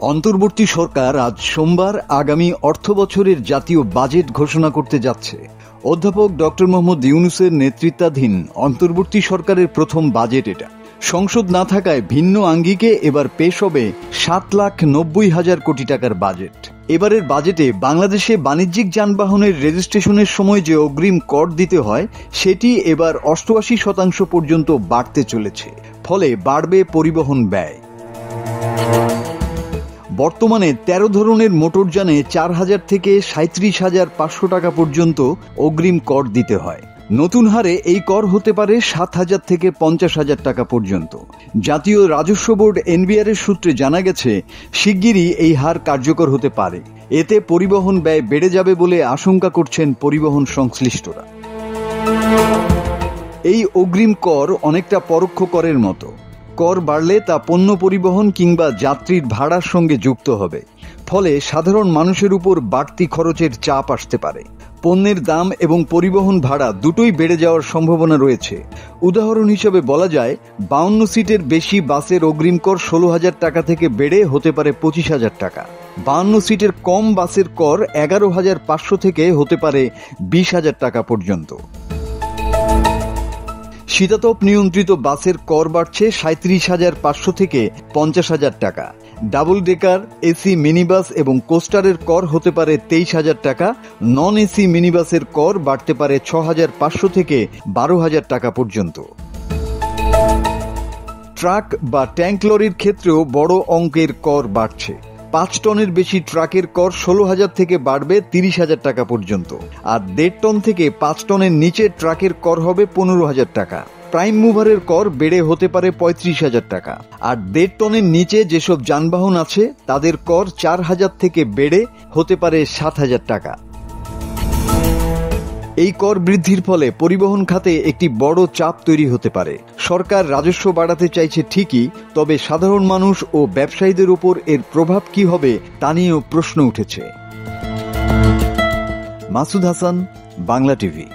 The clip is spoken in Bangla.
অন্তর্বর্তী সরকার আজ সোমবার আগামী অর্থবছরের জাতীয় বাজেট ঘোষণা করতে যাচ্ছে। অধ্যাপক ডক্টর মোহাম্মদ ইউনূসের নেতৃত্বাধীন অন্তর্বর্তী সরকারের প্রথম বাজেট এটা। সংসদ না থাকায় ভিন্ন আঙ্গিকে এবার পেশ হবে 7,90,000 কোটি টাকার বাজেট। এবারের বাজেটে বাংলাদেশে বাণিজ্যিক যানবাহনের রেজিস্ট্রেশনের সময় যে অগ্রিম কর দিতে হয় সেটি এবার 88% পর্যন্ত বাড়তে চলেছে। ফলে বাড়বে পরিবহন ব্যয়। বর্তমানে 13 ধরনের মোটরযানে 4,000 থেকে 37,500 টাকা পর্যন্ত অগ্রিম কর দিতে হয়। নতুন হারে এই কর হতে পারে 7,000 থেকে 50,000 টাকা পর্যন্ত। জাতীয় রাজস্ব বোর্ড এনবিআর এর সূত্রে জানা গেছে, শিগগিরই এই হার কার্যকর হতে পারে। এতে পরিবহন ব্যয় বেড়ে যাবে বলে আশঙ্কা করছেন পরিবহন সংশ্লিষ্টরা। এই অগ্রিম কর অনেকটা পরোক্ষ করের মতো। কর বাড়লে তা পণ্য পরিবহন কিংবা যাত্রীর ভাড়ার সঙ্গে যুক্ত হবে। ফলে সাধারণ মানুষের উপর বাড়তি খরচের চাপ আসতে পারে। পণ্যের দাম এবং পরিবহন ভাড়া দুটোই বেড়ে যাওয়ার সম্ভাবনা রয়েছে। উদাহরণ হিসেবে বলা যায়, 52 সিটের বেশি বাসের অগ্রিম কর 16,000 টাকা থেকে বেড়ে হতে পারে 25,000 টাকা। 52 সিটের কম বাসের কর 11,500 থেকে হতে পারে 20,000 টাকা পর্যন্ত। শীতাতপ নিয়ন্ত্রিত বাসের কর বাড়ছে 37,500 থেকে 50,000 টাকা। ডাবল ডেকার, এসি মিনিবাস এবং কোস্টারের কর হতে পারে 23,000 টাকা। নন এসি মিনিবাসের কর বাড়তে পারে 6,500 থেকে 12,000 টাকা পর্যন্ত। ট্রাক বা ট্যাঙ্ক লরির ক্ষেত্রেও বড় অঙ্কের কর বাড়ছে। 5 টনের বেশি ট্রাকের কর 16,000 থেকে বাড়বে 30,000 টাকা পর্যন্ত। আর 1.5 টন থেকে 5 টনের নিচে ট্রাকের কর হবে 15,000 টাকা। প্রাইম মুভারের কর বেড়ে হতে পারে 35,000 টাকা। আর 1.5 টনের নিচে যেসব যানবাহন আছে তাদের কর 4,000 থেকে বেড়ে হতে পারে 7,000 টাকা। এই কর বৃদ্ধির ফলে পরিবহন খাতে একটি বড় চাপ তৈরি হতে পারে। সরকার রাজস্ব বাড়াতে চাইছে ঠিকই, তবে সাধারণ মানুষ ও ব্যবসায়ীদের উপর এর প্রভাব কি হবে তা নিয়েও প্রশ্ন উঠেছে। মাসুদ হাসান, বাংলা টিভি।